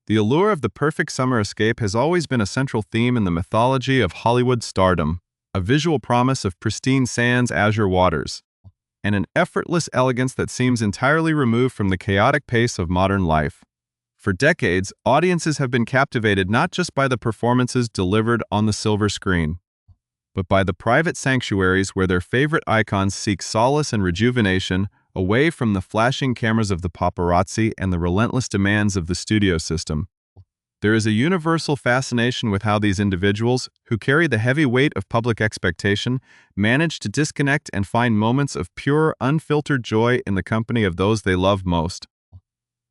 The allure of the perfect summer escape has always been a central theme in the mythology of Hollywood stardom, a visual promise of pristine sands, azure waters, and an effortless elegance that seems entirely removed from the chaotic pace of modern life. For decades, audiences have been captivated not just by the performances delivered on the silver screen, but by the private sanctuaries where their favorite icons seek solace and rejuvenation away from the flashing cameras of the paparazzi and the relentless demands of the studio system. There is a universal fascination with how these individuals, who carry the heavy weight of public expectation, manage to disconnect and find moments of pure, unfiltered joy in the company of those they love most.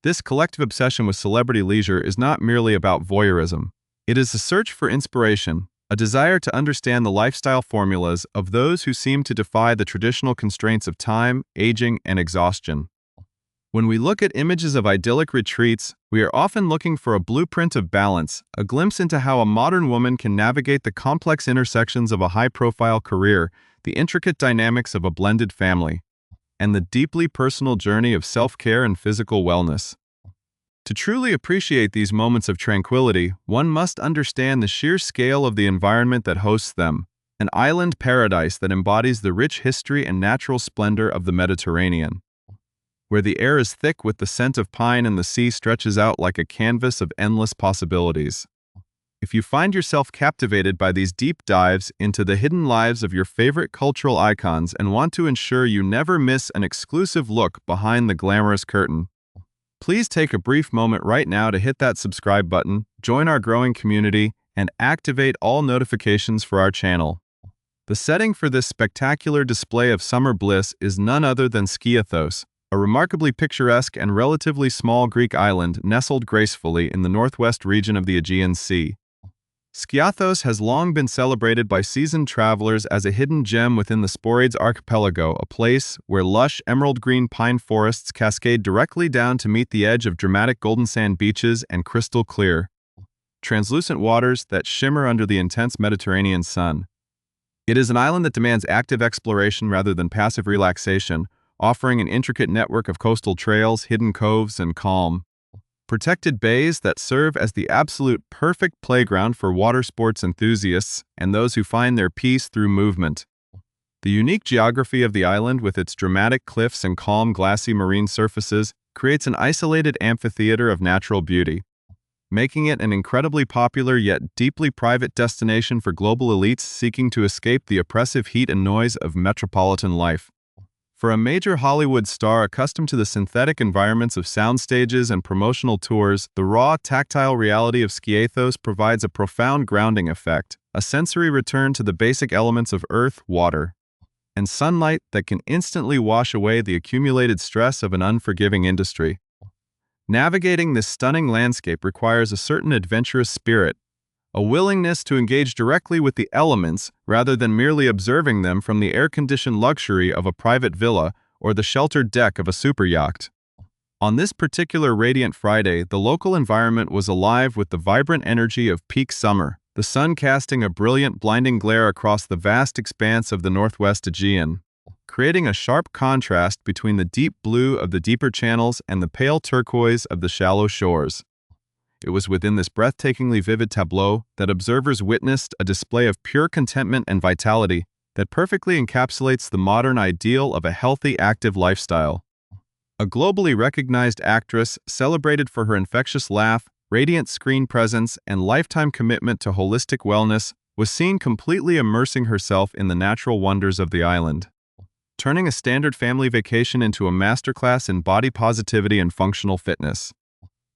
This collective obsession with celebrity leisure is not merely about voyeurism. It is a search for inspiration, a desire to understand the lifestyle formulas of those who seem to defy the traditional constraints of time, aging, and exhaustion. When we look at images of idyllic retreats, we are often looking for a blueprint of balance, a glimpse into how a modern woman can navigate the complex intersections of a high-profile career, the intricate dynamics of a blended family, and the deeply personal journey of self-care and physical wellness. To truly appreciate these moments of tranquility, one must understand the sheer scale of the environment that hosts them, an island paradise that embodies the rich history and natural splendor of the Mediterranean, where the air is thick with the scent of pine and the sea stretches out like a canvas of endless possibilities. If you find yourself captivated by these deep dives into the hidden lives of your favorite cultural icons and want to ensure you never miss an exclusive look behind the glamorous curtain, please take a brief moment right now to hit that subscribe button, join our growing community, and activate all notifications for our channel. The setting for this spectacular display of summer bliss is none other than Skiathos, a remarkably picturesque and relatively small Greek island nestled gracefully in the northwest region of the Aegean Sea. Skiathos has long been celebrated by seasoned travelers as a hidden gem within the Sporades archipelago, a place where lush emerald-green pine forests cascade directly down to meet the edge of dramatic golden sand beaches and crystal-clear, translucent waters that shimmer under the intense Mediterranean sun. It is an island that demands active exploration rather than passive relaxation, offering an intricate network of coastal trails, hidden coves, and calm, protected bays that serve as the absolute perfect playground for water sports enthusiasts and those who find their peace through movement. The unique geography of the island, with its dramatic cliffs and calm, glassy marine surfaces, creates an isolated amphitheater of natural beauty, making it an incredibly popular yet deeply private destination for global elites seeking to escape the oppressive heat and noise of metropolitan life. For a major Hollywood star accustomed to the synthetic environments of soundstages and promotional tours, the raw, tactile reality of Skiathos provides a profound grounding effect, a sensory return to the basic elements of earth, water, and sunlight that can instantly wash away the accumulated stress of an unforgiving industry. Navigating this stunning landscape requires a certain adventurous spirit, a willingness to engage directly with the elements rather than merely observing them from the air-conditioned luxury of a private villa or the sheltered deck of a superyacht. On this particular radiant Friday, the local environment was alive with the vibrant energy of peak summer, the sun casting a brilliant, blinding glare across the vast expanse of the northwest Aegean, creating a sharp contrast between the deep blue of the deeper channels and the pale turquoise of the shallow shores. It was within this breathtakingly vivid tableau that observers witnessed a display of pure contentment and vitality that perfectly encapsulates the modern ideal of a healthy, active lifestyle. A globally recognized actress, celebrated for her infectious laugh, radiant screen presence, and lifetime commitment to holistic wellness, was seen completely immersing herself in the natural wonders of the island, turning a standard family vacation into a masterclass in body positivity and functional fitness.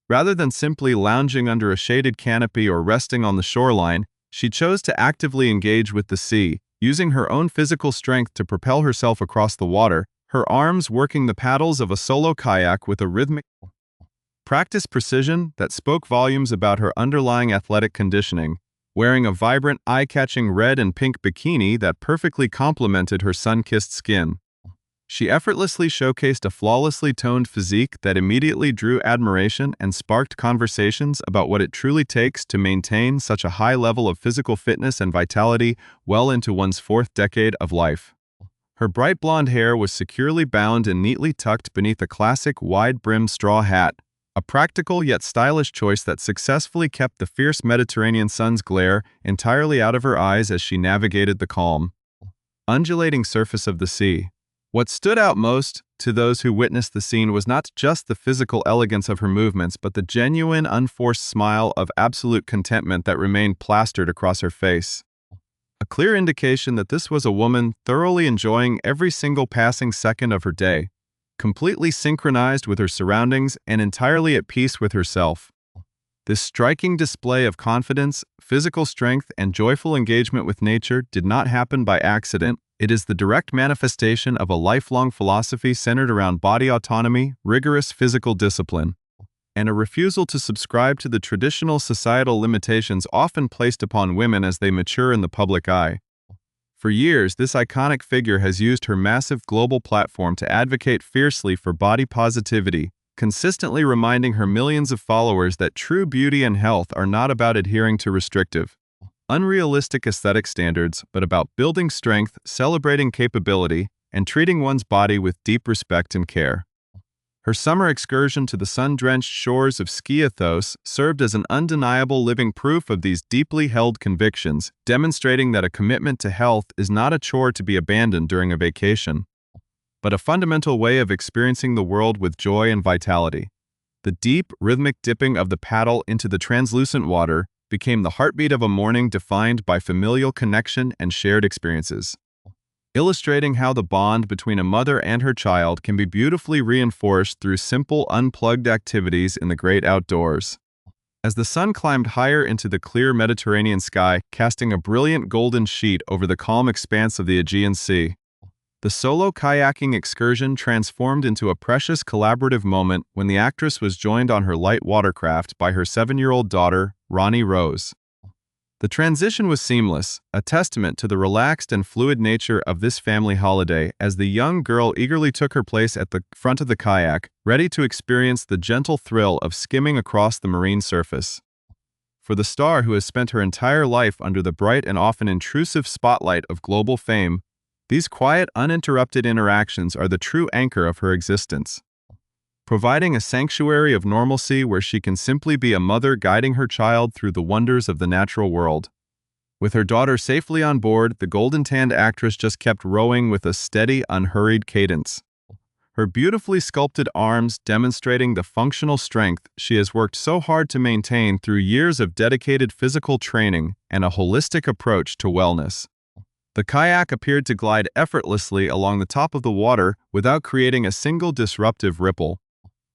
Rather than simply lounging under a shaded canopy or resting on the shoreline, she chose to actively engage with the sea, using her own physical strength to propel herself across the water, her arms working the paddles of a solo kayak with a rhythmic, practiced precision that spoke volumes about her underlying athletic conditioning, wearing a vibrant, eye-catching red and pink bikini that perfectly complemented her sun-kissed skin. She effortlessly showcased a flawlessly toned physique that immediately drew admiration and sparked conversations about what it truly takes to maintain such a high level of physical fitness and vitality well into one's fourth decade of life. Her bright blonde hair was securely bound and neatly tucked beneath a classic wide-brimmed straw hat, a practical yet stylish choice that successfully kept the fierce Mediterranean sun's glare entirely out of her eyes as she navigated the calm, undulating surface of the sea. What stood out most to those who witnessed the scene was not just the physical elegance of her movements, but the genuine, unforced smile of absolute contentment that remained plastered across her face. A clear indication that this was a woman thoroughly enjoying every single passing second of her day, completely synchronized with her surroundings and entirely at peace with herself. This striking display of confidence, physical strength, and joyful engagement with nature did not happen by accident. It is the direct manifestation of a lifelong philosophy centered around body autonomy, rigorous physical discipline, and a refusal to subscribe to the traditional societal limitations often placed upon women as they mature in the public eye. For years, this iconic figure has used her massive global platform to advocate fiercely for body positivity, consistently reminding her millions of followers that true beauty and health are not about adhering to restrictive, unrealistic aesthetic standards, but about building strength, celebrating capability, and treating one's body with deep respect and care. Her summer excursion to the sun-drenched shores of Skiathos served as an undeniable living proof of these deeply held convictions, demonstrating that a commitment to health is not a chore to be abandoned during a vacation, but a fundamental way of experiencing the world with joy and vitality. The deep, rhythmic dipping of the paddle into the translucent water became the heartbeat of a morning defined by familial connection and shared experiences, illustrating how the bond between a mother and her child can be beautifully reinforced through simple, unplugged activities in the great outdoors. As the sun climbed higher into the clear Mediterranean sky, casting a brilliant golden sheet over the calm expanse of the Aegean Sea, the solo kayaking excursion transformed into a precious collaborative moment when the actress was joined on her light watercraft by her 7-year-old daughter, Rani Rose. The transition was seamless, a testament to the relaxed and fluid nature of this family holiday as the young girl eagerly took her place at the front of the kayak, ready to experience the gentle thrill of skimming across the marine surface. For the star who has spent her entire life under the bright and often intrusive spotlight of global fame, these quiet, uninterrupted interactions are the true anchor of her existence, providing a sanctuary of normalcy where she can simply be a mother guiding her child through the wonders of the natural world. With her daughter safely on board, the golden-tanned actress just kept rowing with a steady, unhurried cadence, her beautifully sculpted arms demonstrating the functional strength she has worked so hard to maintain through years of dedicated physical training and a holistic approach to wellness. The kayak appeared to glide effortlessly along the top of the water without creating a single disruptive ripple,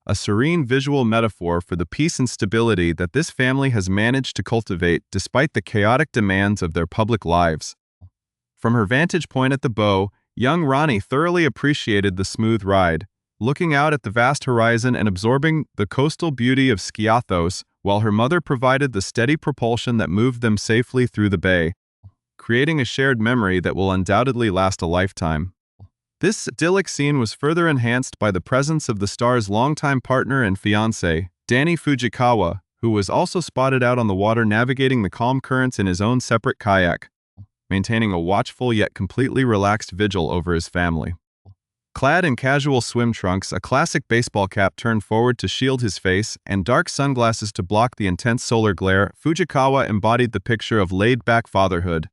a serene visual metaphor for the peace and stability that this family has managed to cultivate despite the chaotic demands of their public lives. From her vantage point at the bow, young Rani thoroughly appreciated the smooth ride, looking out at the vast horizon and absorbing the coastal beauty of Skiathos, while her mother provided the steady propulsion that moved them safely through the bay, creating a shared memory that will undoubtedly last a lifetime. This idyllic scene was further enhanced by the presence of the star's longtime partner and fiancé, Danny Fujikawa, who was also spotted out on the water navigating the calm currents in his own separate kayak, maintaining a watchful yet completely relaxed vigil over his family. Clad in casual swim trunks, a classic baseball cap turned forward to shield his face, and dark sunglasses to block the intense solar glare, Fujikawa embodied the picture of laid-back fatherhood,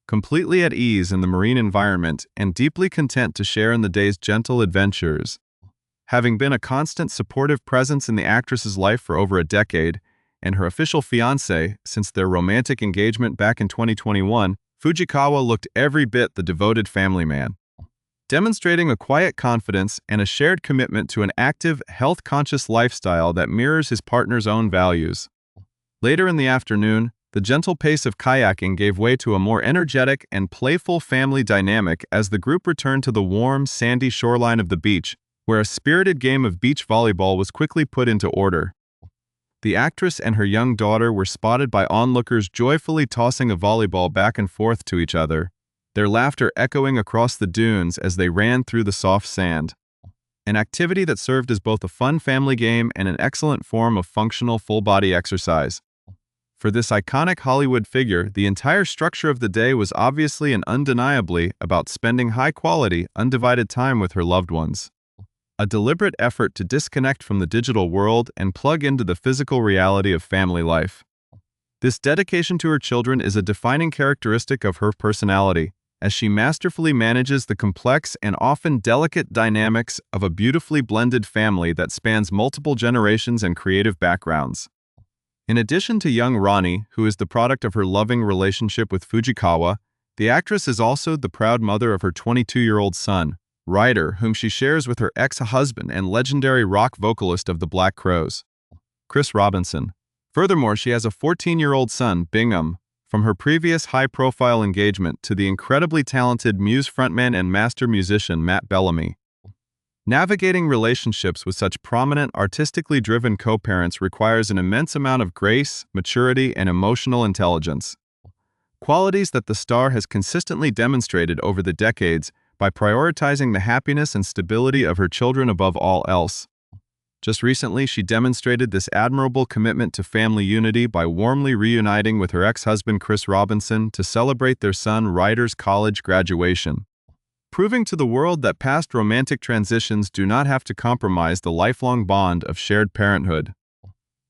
completely at ease in the marine environment and deeply content to share in the day's gentle adventures. Having been a constant supportive presence in the actress's life for over a decade, and her official fiancé since their romantic engagement back in 2021, Fujikawa looked every bit the devoted family man, demonstrating a quiet confidence and a shared commitment to an active, health-conscious lifestyle that mirrors his partner's own values. Later in the afternoon, the gentle pace of kayaking gave way to a more energetic and playful family dynamic as the group returned to the warm, sandy shoreline of the beach, where a spirited game of beach volleyball was quickly put into order. The actress and her young daughter were spotted by onlookers joyfully tossing a volleyball back and forth to each other, their laughter echoing across the dunes as they ran through the soft sand. An activity that served as both a fun family game and an excellent form of functional full-body exercise. For this iconic Hollywood figure, the entire structure of the day was obviously and undeniably about spending high-quality, undivided time with her loved ones. a deliberate effort to disconnect from the digital world and plug into the physical reality of family life. This dedication to her children is a defining characteristic of her personality, as she masterfully manages the complex and often delicate dynamics of a beautifully blended family that spans multiple generations and creative backgrounds. In addition to young Rani, who is the product of her loving relationship with Fujikawa, the actress is also the proud mother of her 22-year-old son, Ryder, whom she shares with her ex-husband and legendary rock vocalist of the Black Crowes, Chris Robinson. Furthermore, she has a 14-year-old son, Bingham, from her previous high-profile engagement to the incredibly talented Muse frontman and master musician Matt Bellamy. Navigating relationships with such prominent, artistically driven co-parents requires an immense amount of grace, maturity, and emotional intelligence. Qualities that the star has consistently demonstrated over the decades by prioritizing the happiness and stability of her children above all else. Just recently, she demonstrated this admirable commitment to family unity by warmly reuniting with her ex-husband Chris Robinson to celebrate their son Ryder's college graduation, proving to the world that past romantic transitions do not have to compromise the lifelong bond of shared parenthood.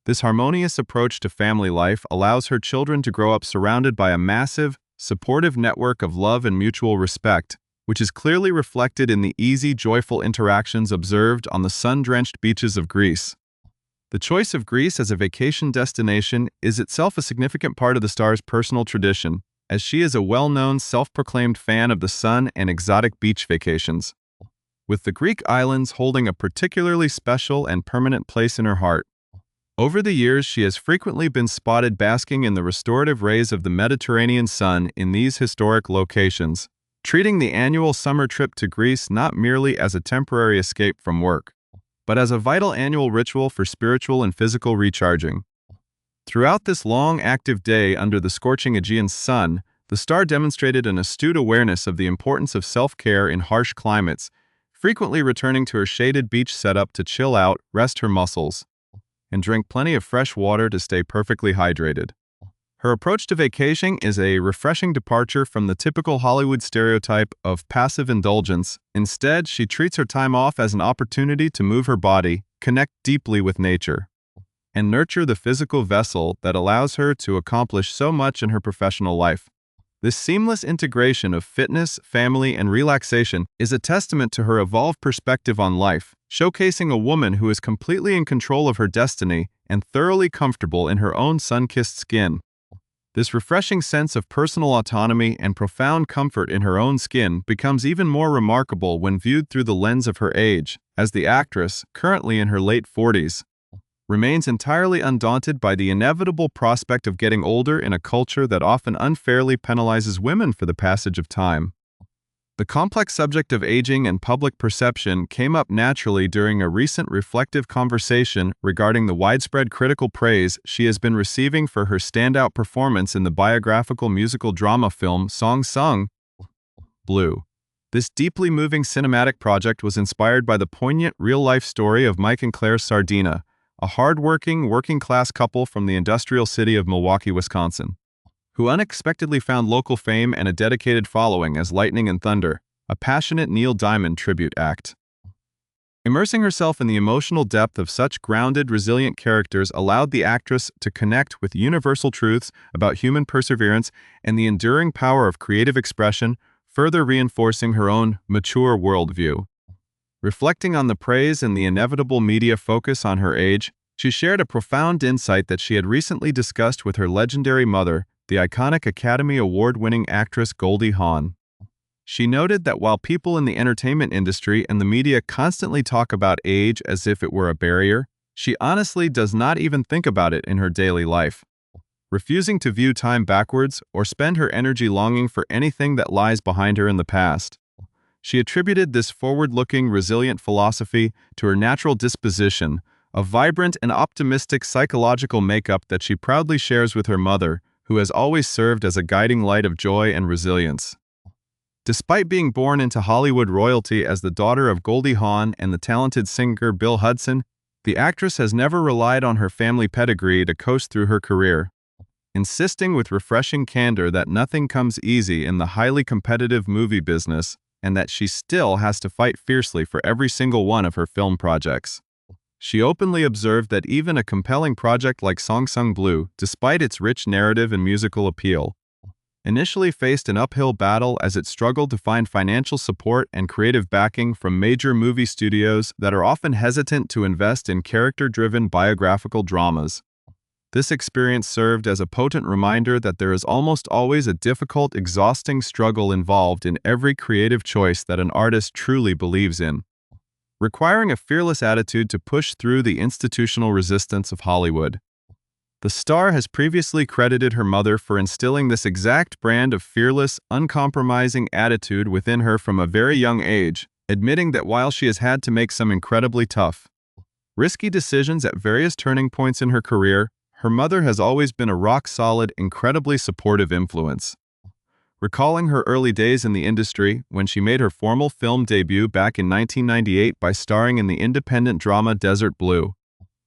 This harmonious approach to family life allows her children to grow up surrounded by a massive, supportive network of love and mutual respect, which is clearly reflected in the easy, joyful interactions observed on the sun-drenched beaches of Greece. The choice of Greece as a vacation destination is itself a significant part of the star's personal tradition, as she is a well-known, self-proclaimed fan of the sun and exotic beach vacations, with the Greek islands holding a particularly special and permanent place in her heart. Over the years, she has frequently been spotted basking in the restorative rays of the Mediterranean sun in these historic locations, treating the annual summer trip to Greece not merely as a temporary escape from work, but as a vital annual ritual for spiritual and physical recharging. Throughout this long, active day under the scorching Aegean sun, the star demonstrated an astute awareness of the importance of self-care in harsh climates, frequently returning to her shaded beach setup to chill out, rest her muscles, and drink plenty of fresh water to stay perfectly hydrated. Her approach to vacationing is a refreshing departure from the typical Hollywood stereotype of passive indulgence. Instead, she treats her time off as an opportunity to move her body, connect deeply with nature, and nurture the physical vessel that allows her to accomplish so much in her professional life. This seamless integration of fitness, family, and relaxation is a testament to her evolved perspective on life, showcasing a woman who is completely in control of her destiny and thoroughly comfortable in her own sun-kissed skin. This refreshing sense of personal autonomy and profound comfort in her own skin becomes even more remarkable when viewed through the lens of her age, as the actress, currently in her late 40s, remains entirely undaunted by the inevitable prospect of getting older in a culture that often unfairly penalizes women for the passage of time. The complex subject of aging and public perception came up naturally during a recent reflective conversation regarding the widespread critical praise she has been receiving for her standout performance in the biographical musical drama film Song Sung Blue. This deeply moving cinematic project was inspired by the poignant real-life story of Mike and Claire Sardina, a hard-working, working-class couple from the industrial city of Milwaukee, Wisconsin, who unexpectedly found local fame and a dedicated following as Lightning and Thunder, a passionate Neil Diamond tribute act. Immersing herself in the emotional depth of such grounded, resilient characters allowed the actress to connect with universal truths about human perseverance and the enduring power of creative expression, further reinforcing her own mature worldview. Reflecting on the praise and the inevitable media focus on her age, she shared a profound insight that she had recently discussed with her legendary mother, the iconic Academy Award-winning actress Goldie Hawn. She noted that while people in the entertainment industry and the media constantly talk about age as if it were a barrier, she honestly does not even think about it in her daily life, refusing to view time backwards or spend her energy longing for anything that lies behind her in the past. She attributed this forward-looking, resilient philosophy to her natural disposition, a vibrant and optimistic psychological makeup that she proudly shares with her mother, who has always served as a guiding light of joy and resilience. Despite being born into Hollywood royalty as the daughter of Goldie Hawn and the talented singer Bill Hudson, the actress has never relied on her family pedigree to coast through her career, insisting with refreshing candor that nothing comes easy in the highly competitive movie business, and that she still has to fight fiercely for every single one of her film projects. She openly observed that even a compelling project like Song Sung Blue, despite its rich narrative and musical appeal, initially faced an uphill battle as it struggled to find financial support and creative backing from major movie studios that are often hesitant to invest in character-driven biographical dramas. This experience served as a potent reminder that there is almost always a difficult, exhausting struggle involved in every creative choice that an artist truly believes in, requiring a fearless attitude to push through the institutional resistance of Hollywood. The star has previously credited her mother for instilling this exact brand of fearless, uncompromising attitude within her from a very young age, admitting that while she has had to make some incredibly tough, risky decisions at various turning points in her career, her mother has always been a rock-solid, incredibly supportive influence. Recalling her early days in the industry, when she made her formal film debut back in 1998 by starring in the independent drama Desert Blue,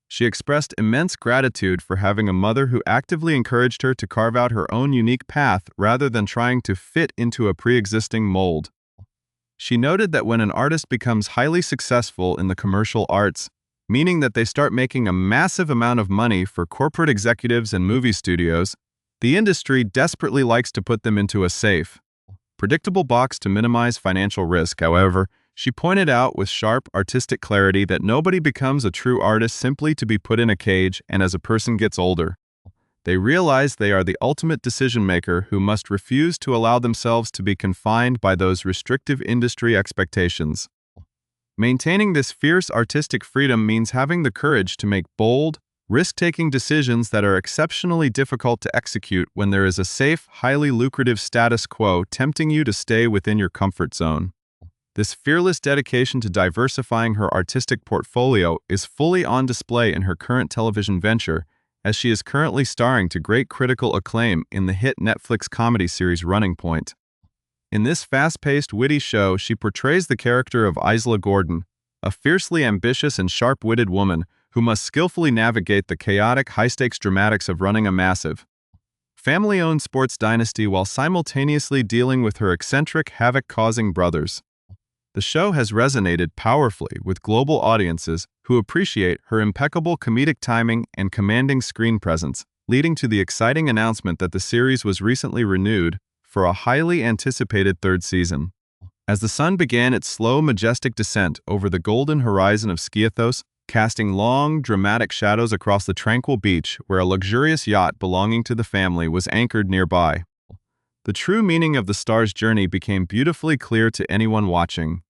she expressed immense gratitude for having a mother who actively encouraged her to carve out her own unique path rather than trying to fit into a pre-existing mold. She noted that when an artist becomes highly successful in the commercial arts, meaning that they start making a massive amount of money for corporate executives and movie studios, the industry desperately likes to put them into a safe, predictable box to minimize financial risk. However, she pointed out with sharp, artistic clarity that nobody becomes a true artist simply to be put in a cage, and as a person gets older, they realize they are the ultimate decision-maker who must refuse to allow themselves to be confined by those restrictive industry expectations. Maintaining this fierce artistic freedom means having the courage to make bold, risk-taking decisions that are exceptionally difficult to execute when there is a safe, highly lucrative status quo tempting you to stay within your comfort zone. This fearless dedication to diversifying her artistic portfolio is fully on display in her current television venture, as she is currently starring to great critical acclaim in the hit Netflix comedy series Running Point. In this fast-paced, witty show, she portrays the character of Isla Gordon, a fiercely ambitious and sharp-witted woman who must skillfully navigate the chaotic, high-stakes dramatics of running a massive, family-owned sports dynasty while simultaneously dealing with her eccentric, havoc-causing brothers. The show has resonated powerfully with global audiences who appreciate her impeccable comedic timing and commanding screen presence, leading to the exciting announcement that the series was recently renewed for a highly anticipated third season. As the sun began its slow, majestic descent over the golden horizon of Skiathos, casting long, dramatic shadows across the tranquil beach where a luxurious yacht belonging to the family was anchored nearby, the true meaning of the star's journey became beautifully clear to anyone watching.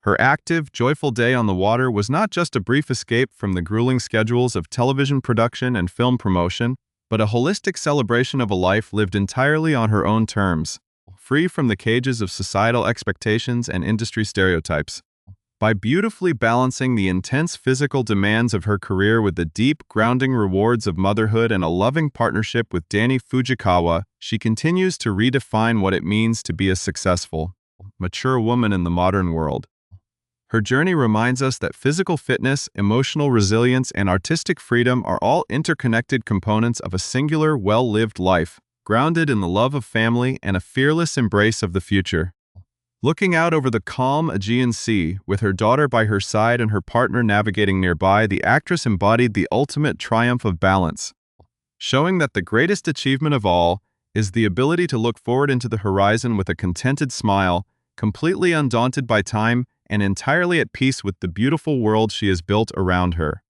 Her active, joyful day on the water was not just a brief escape from the grueling schedules of television production and film promotion, but a holistic celebration of a life lived entirely on her own terms, free from the cages of societal expectations and industry stereotypes. By beautifully balancing the intense physical demands of her career with the deep, grounding rewards of motherhood and a loving partnership with Danny Fujikawa, she continues to redefine what it means to be a successful, mature woman in the modern world. Her journey reminds us that physical fitness, emotional resilience, and artistic freedom are all interconnected components of a singular, well-lived life, grounded in the love of family and a fearless embrace of the future. Looking out over the calm Aegean Sea, with her daughter by her side and her partner navigating nearby, the actress embodied the ultimate triumph of balance, showing that the greatest achievement of all is the ability to look forward into the horizon with a contented smile, completely undaunted by time and entirely at peace with the beautiful world she has built around her.